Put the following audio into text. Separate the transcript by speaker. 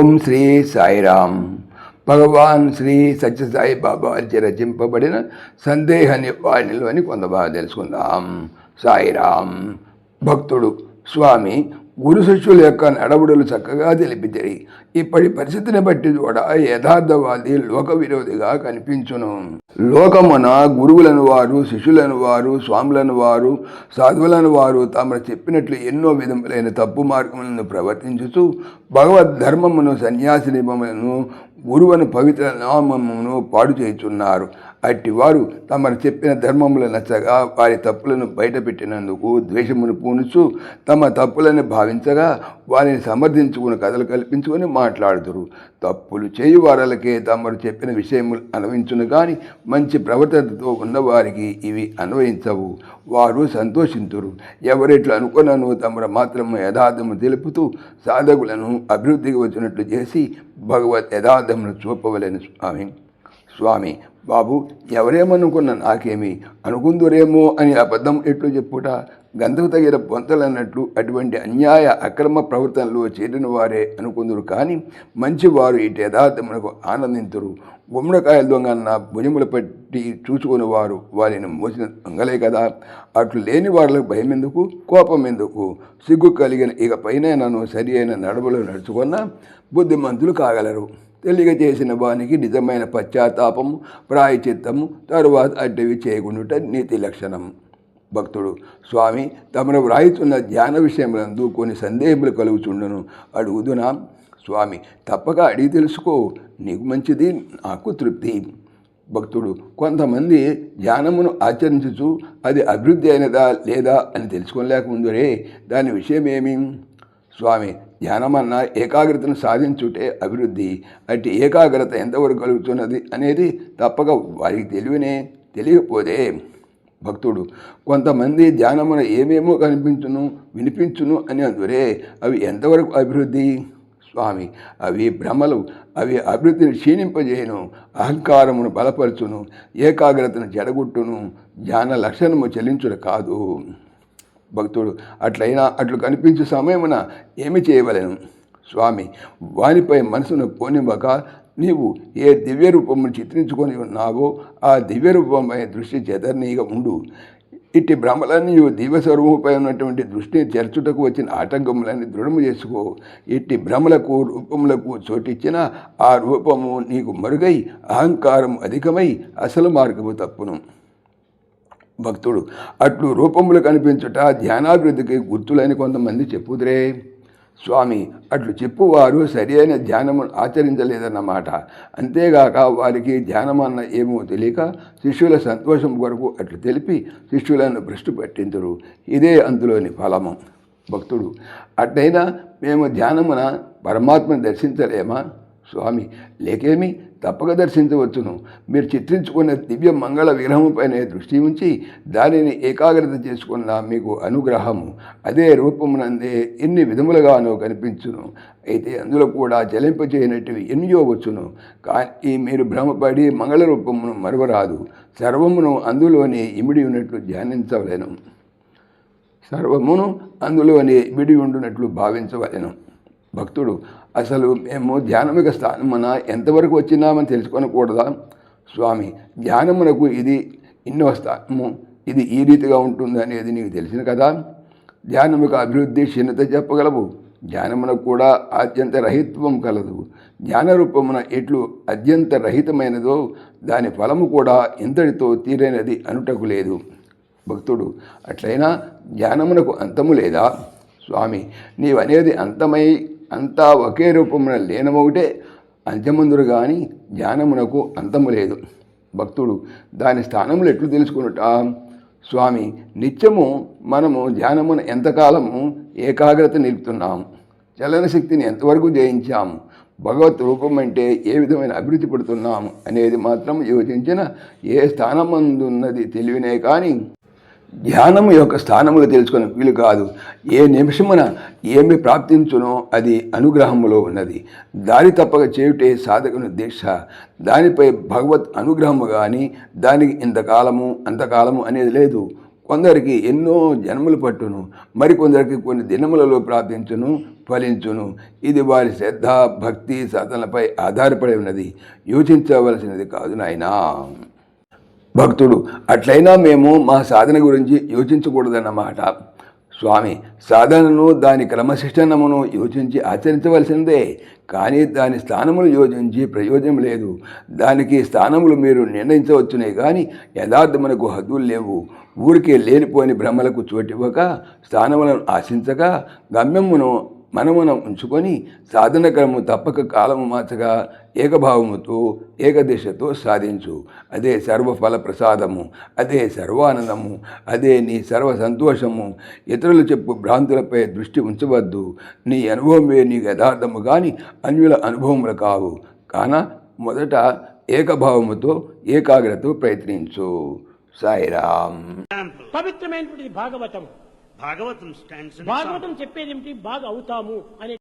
Speaker 1: ఓం శ్రీ సాయిరామ్. భగవాన్ శ్రీ సత్యసాయి బాబా రచింపబడిన సందేహ నివారణలోని కొంత బాగా తెలుసుకుందాం. సాయిరామ్. భక్తుడు స్వామి గురు శిష్యుల యొక్క నడవడులు చక్కగా తెలిపితిరి. ఇప్పటి పరిస్థితిని బట్టి కూడా యథార్థవాది లోక విరోధిగా కనిపించును. లోకమున గురువులను వారు, శిష్యులను వారు, స్వాములను వారు, సాధువులను వారు తమను చెప్పినట్లు ఎన్నో విధములైన తప్పు మార్గములను ప్రవర్తించుతూ భగవద్ ధర్మమును, సన్యాసి నియమములను, గురువును పవిత్ర నామమును పాడు చేయుచున్నారు. అట్టివారు తమను చెప్పిన ధర్మములు నచ్చగా వారి తప్పులను బయటపెట్టినందుకు ద్వేషమును పూనుచు తమ తప్పులను భావించగా వారిని సమర్థించుకుని కథలు కల్పించుకొని మాట్లాడుతురు. తప్పులు చేయు వారలకే తమరు చెప్పిన విషయములు అన్వయించును కానీ మంచి ప్రవర్తనతో ఉన్నవారికి ఇవి అన్వయించవు. వారు సంతోషింతురు. ఎవరెట్లు అనుకున్నాను తమరు మాత్రము యథార్థము తెలుపుతూ సాధకులను అభివృద్ధికి వచ్చినట్లు చేసి భగవత్ యథార్థమును చూపవలెను. స్వామి బాబు, ఎవరేమనుకున్న నాకేమి, అనుకుందురేమో అని అబద్ధం ఎట్లు చెప్పుట, గంధకు తగిన పొంతలన్నట్లు అటువంటి అన్యాయ అక్రమ ప్రవర్తనలో చేరిన వారే అనుకుందురు కానీ మంచివారు ఇటు యథార్థమునకు ఆనందింతురు. గుమ్మడికాయల దొంగన్న భుజముల పట్టి చూసుకుని వారు వారిని మోసిన దొంగలే కదా. అట్లు లేని వాళ్ళకు భయం ఎందుకు, కోపం ఎందుకు? సిగ్గు కలిగిన ఇక పైన నన్ను సరి అయిన నడవలు నడుచుకున్న బుద్ధిమంతులు కాగలరు. తెలియక చేసిన వానికి నిజమైన పశ్చాత్తాపము, ప్రాయచిత్తము, తరువాత అడ్డవి చేయకుండుట నీతి లక్షణం. భక్తుడు స్వామి, తమను వ్రాయితున్న ధ్యాన విషయములందు కొన్ని సందేహములు కలుగుచుండును, అడుగుదునా? స్వామి తప్పక అడిగి తెలుసుకో, నీకు మంచిది, నాకు తృప్తి. భక్తుడు కొంతమంది ధ్యానమును ఆచరించుచు అది అభివృద్ధి అయినదా లేదా అని తెలుసుకోలేకముందురే దాని విషయమేమి? స్వామి ధ్యానమన్నా ఏకాగ్రతను సాధించుటే అభివృద్ధి. అట్టి ఏకాగ్రత ఎంతవరకు కలుగుతున్నది అనేది తప్పక వారికి తెలియకపోతే. భక్తుడు కొంతమంది ధ్యానమున ఏమేమో కనిపించును, వినిపించును అని అందురే అవి ఎంతవరకు అభివృద్ధి? స్వామి అవి భ్రమలు. అవి అభివృద్ధిని క్షీణింపజేయును, అహంకారమును బలపరచును, ఏకాగ్రతను చెడగొట్టును, ధ్యాన లక్షణము చెల్లించుట కాదు. భక్తుడు అట్లయినా అట్లు కనిపించే సమయమున ఏమి చేయవలెను? స్వామి వానిపై మనసును పోనివ్వక నీవు ఏ దివ్య రూపమును చిత్రించుకొని ఉన్నావో ఆ దివ్య రూపంపై దృష్టి చెదర్నీగా ఉండు. ఇట్టి భ్రమలన్నీ దివ్య స్వరూపంపై ఉన్నటువంటి దృష్టిని చేర్చుటకు వచ్చిన ఆటంకములని దృఢము చేసుకో. ఇట్టి భ్రమలకు రూపములకు చోటిచ్చిన ఆ రూపము నీకు మరుగై అహంకారం అధికమై అసలు మార్గము తప్పును. భక్తుడు అట్లు రూపములు కనిపించుట ధ్యానాభివృద్ధికి గుర్తులని కొంతమంది చెప్పుదురే. స్వామి అట్లు చెప్పువారు సరి అయిన ధ్యానము ఆచరించలేదన్నమాట. అంతేగాక వారికి ధ్యానమన్న ఏమో తెలియక శిష్యుల సంతోషం కొరకు అట్లు తెలిపి శిష్యులను భ్రష్టు పట్టింతురు. ఇదే అందులోని ఫలము. భక్తుడు అట్లయినా మేము ధ్యానమున పరమాత్మను దర్శించలేమా? స్వామి లేకేమి, తప్పక దర్శించవచ్చును. మీరు చిత్రించుకున్న దివ్య మంగళ విగ్రహముపైనే దృష్టి ఉంచి దానిని ఏకాగ్రత చేసుకున్న మీకు అనుగ్రహము అదే రూపమునందే ఎన్ని విధములుగానో కనిపించును. అయితే అందులో కూడా చలింపచేయనటివి ఎన్నో వచ్చును. కానీ మీరు భ్రమపడి మంగళ రూపమును మరువరాదు. సర్వమును అందులోనే ఇమిడి ఉన్నట్లు ధ్యానించవలెను. సర్వమును అందులోనే ఇమిడి ఉండునట్లు భావించవలెను. భక్తుడు అసలు మేము ధ్యానమిక స్థానమున ఎంతవరకు వచ్చినామని తెలుసుకొనకూడదా? స్వామి ధ్యానమునకు ఇది ఇన్నో స్థానము, ఇది ఈ రీతిగా ఉంటుంది అనేది నీకు తెలిసిన కదా. ధ్యానముక అభివృద్ధి క్షీణత చెప్పగలవు. ధ్యానమునకు కూడా ఆద్యంత రహిత్వం కలదు. ధ్యాన రూపమున ఎట్లు అద్యంత రహితమైనదో దాని ఫలము కూడా ఇంతటితో తీరైనది అనుటకు లేదు. భక్తుడు అట్లయినా ధ్యానమునకు అంతము లేదా? స్వామి నీవనేది అంతా ఒకే రూపమున లేనమొకటే అంత్యమందురు కానీ ధ్యానమునకు అంతము లేదు. భక్తుడు దాని స్థానములు ఎట్లు తెలుసుకునుట? స్వామి నిత్యము మనము ధ్యానమున ఎంతకాలము ఏకాగ్రత నిలుపుతున్నాము, చలన శక్తిని ఎంతవరకు జయించాము, భగవత్ రూపం అంటే ఏ విధమైన అభివృద్ధి పడుతున్నాము అనేది మాత్రం యోచించిన ఏ స్థానమందున్నది తెలివినే కానీ ధ్యానము యొక్క స్థానములు తెలుసుకుని వీలు కాదు. ఏ నిమిషమున ఏమి ప్రాప్తించునో అది అనుగ్రహములో ఉన్నది. దారి తప్పక చేయుటే సాధకుని దీక్ష. దానిపై భగవత్ అనుగ్రహము కానీ దానికి ఇంతకాలము అంతకాలము అనేది లేదు. కొందరికి ఎన్నో జన్మలు పట్టును, మరికొందరికి కొన్ని దినములలో ప్రార్థించును, ఫలించును. ఇది వారి శ్రద్ధ, భక్తి, సాధనలపై ఆధారపడి ఉన్నది, యోచించవలసినది కాదు నాయనా. భక్తుడు: అట్లయినా మేము మా సాధన గురించి యోచించకూడదన్నమాట స్వామి. సాధనను, దాని క్రమశిక్షణమును యోచించి ఆచరించవలసిందే, కానీ దాని స్థానములు యోచించి ప్రయోజనం లేదు. దానికి స్థానములు మీరు నిర్ణయించవచ్చునే కానీ యథార్థమునకు హద్దులు లేవు. ఊరికే లేనిపోని భ్రమలకు చోటివ్వక, స్థానములను ఆశించక, గమ్యమును మనమున ఉంచుకొని సాధన క్రమము తప్పక కాలము మార్చగా ఏకభావముతో ఏకదిశతో సాధించు. అదే సర్వఫల ప్రసాదము, అదే సర్వానందము, అదే నీ సర్వ సంతోషము. ఇతరులు చెప్పు భ్రాంతులపై దృష్టి ఉంచవద్దు. నీ అనుభవమే నీకు యథార్థము కానీ అన్యుల అనుభవములు కావు. కాన మొదట ఏకభావముతో ఏకాగ్రతతో ప్రయత్నించు. సాయిరామ్.
Speaker 2: పవిత్రమైనటువంటి Bhagavatam.
Speaker 3: Bhagavatam stands in a
Speaker 2: Bhagavatam
Speaker 3: song.
Speaker 2: చెప్పేది ఏమిటి? బాగా అవుతాము అనే